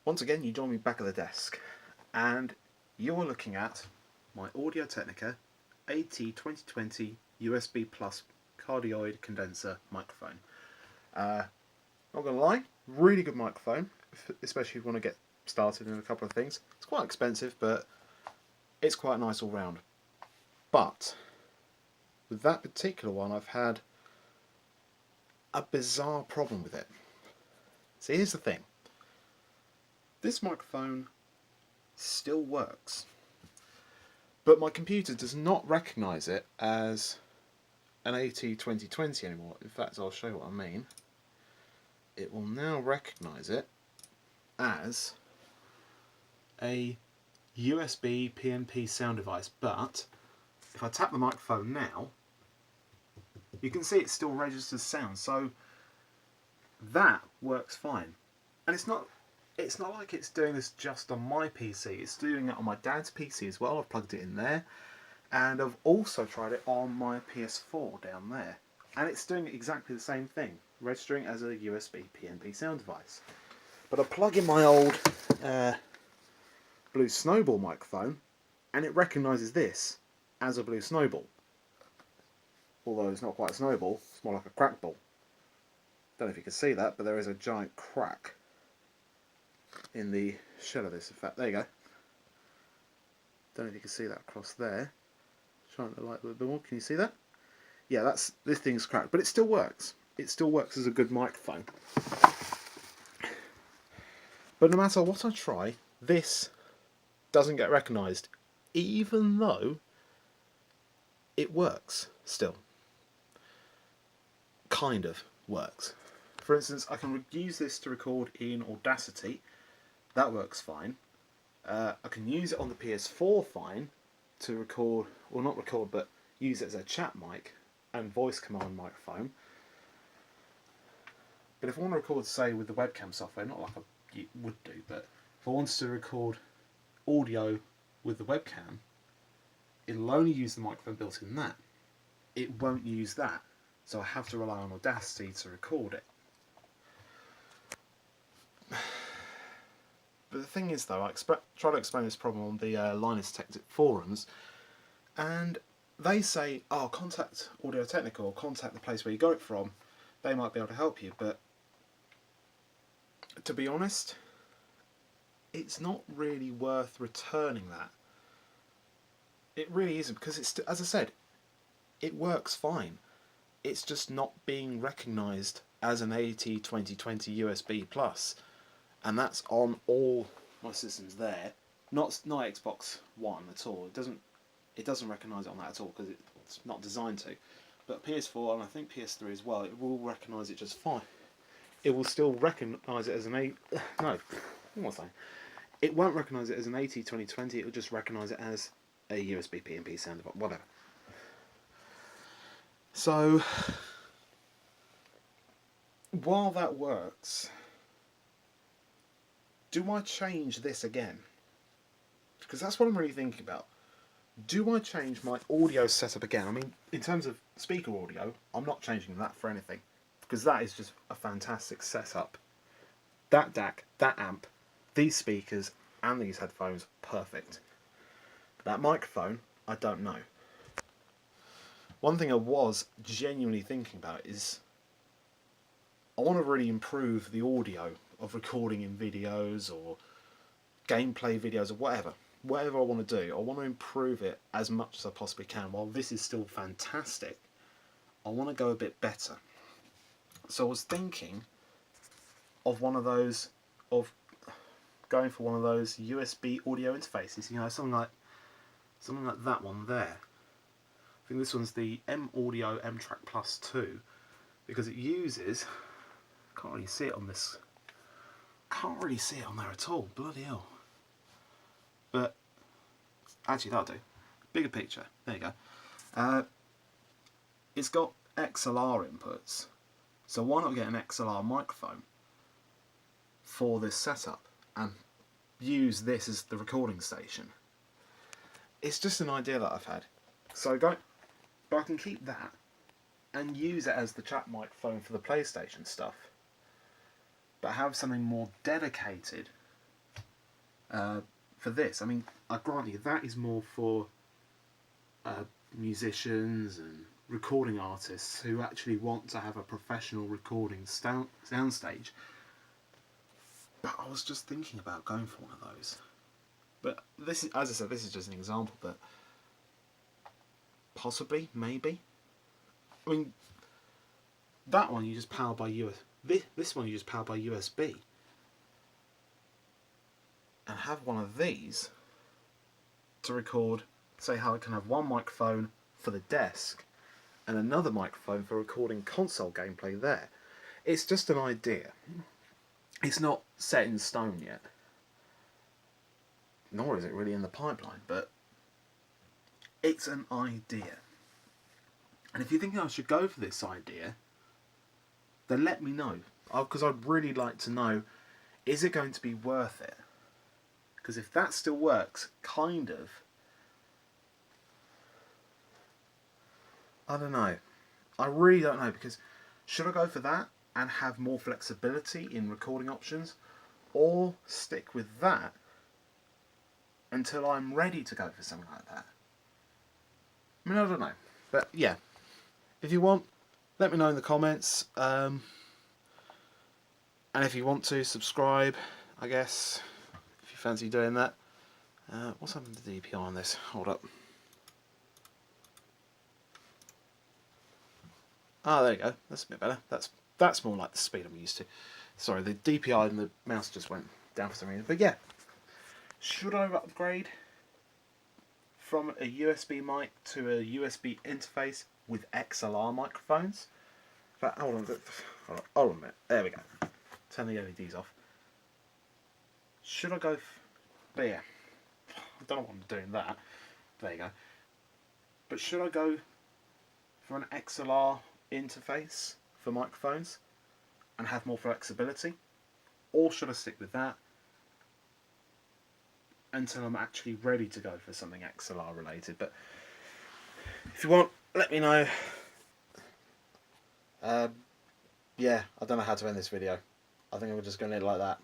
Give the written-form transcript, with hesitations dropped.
Once again, you join me back at the desk, and you're looking at my Audio Technica AT2020 USB Plus cardioid condenser microphone. Not gonna lie, really good microphone, especially if you want to get started in a couple of things. It's quite expensive, but it's quite nice all round. But with that particular one, I've had a bizarre problem with it. So here's the thing. This microphone still works, but my computer does not recognise it as an AT2020 anymore. In fact, I'll show you what I mean. It will now recognise it as a USB PNP sound device, but if I tap the microphone now, you can see it still registers sound, so that works fine. And it's not like it's doing this just on my PC, it's doing it on my dad's PC as well. I've plugged it in there, and I've also tried it on my PS4 down there, and it's doing exactly the same thing, registering as a USB PNP sound device. But I plug in my old Blue Snowball microphone, and it recognises this as a Blue Snowball. Although it's not quite a snowball, it's more like a crack ball. Don't know if you can see that, but there is a giant crack in the shell of this. In fact, there you go. Don't know if you can see that across there. Trying to light a little bit more. Can you see that? Yeah, this thing's cracked, but it still works. It still works as a good microphone. But no matter what I try, this doesn't get recognised, even though it works still. Kind of works. For instance, I can use this to record in Audacity. That works fine. I can use it on the PS4 fine to record, or not record, but use it as a chat mic and voice command microphone. But if I want to record, say, with the webcam software, not like I would do, but if I wanted to record audio with the webcam, it'll only use the microphone built in that. It won't use that, so I have to rely on Audacity to record it. But the thing is, though, I try to explain this problem on the Linus Tech Tip forums, and they say, oh, contact Audio Technica or contact the place where you got it from. They might be able to help you, but to be honest, it's not really worth returning that. It really isn't, because it's, as I said, it works fine. It's just not being recognised as an AT2020 USB Plus. And that's on all my systems there, not Xbox One at all. It doesn't recognise it on that at all because it's not designed to. But PS4 and I think PS3 as well, it will recognise it just fine. It will still recognise it as an It won't recognise it as an AT2020. It will just recognise it as a USB PNP sound device, whatever. So while that works, do I change this again? Because that's what I'm really thinking about. Do I change my audio setup again? I mean, in terms of speaker audio, I'm not changing that for anything, because that is just a fantastic setup. That DAC, that amp, these speakers and these headphones, perfect. That microphone, I don't know. One thing I was genuinely thinking about is I want to really improve the audio of recording in videos or gameplay videos or whatever I want to do. I want to improve it as much as I possibly can. While this is still fantastic, I want to go a bit better. So I was thinking of going for one of those USB audio interfaces, you know, something like that one there. I think this one's the M Audio M Track Plus 2, because it uses, can't really see it on there at all, bloody hell. But actually that'll do. Bigger picture, there you go. It's got XLR inputs, so why not get an XLR microphone for this setup and use this as the recording station? It's just an idea that I've had. So but I can keep that and use it as the chat microphone for the PlayStation stuff, but have something more dedicated for this. I mean, I grant you that is more for musicians and recording artists who actually want to have a professional recording soundstage. But I was just thinking about going for one of those. But this is, as I said, this is just an example. But possibly, maybe. I mean, that one you just power by USB. This one you just power by USB. And have one of these to record. Say how I can have one microphone for the desk and another microphone for recording console gameplay there. It's just an idea. It's not set in stone yet. Nor is it really in the pipeline, but it's an idea. And if you think I should go for this idea, then let me know. Because I'd really like to know, is it going to be worth it? Because if that still works, kind of, I don't know. I really don't know, because should I go for that and have more flexibility in recording options, or stick with that until I'm ready to go for something like that? I mean, I don't know. But yeah, if you want, let me know in the comments. And if you want to, subscribe, I guess, if you fancy doing that. What's happened to the DPI on this? Hold up. Ah, there you go. That's a bit better. That's more like the speed I'm used to. Sorry, the DPI and the mouse just went down for some reason. But yeah, should I upgrade from a USB mic to a USB interface with XLR microphones? But hold on a minute. There we go. Turn the LEDs off. Should I go? But yeah, I don't know what I'm doing that. There you go. But should I go for an XLR interface for microphones and have more flexibility, or should I stick with that until I'm actually ready to go for something XLR related? But if you want, let me know. Yeah, I don't know how to end this video. I think I'm just going to leave it like that.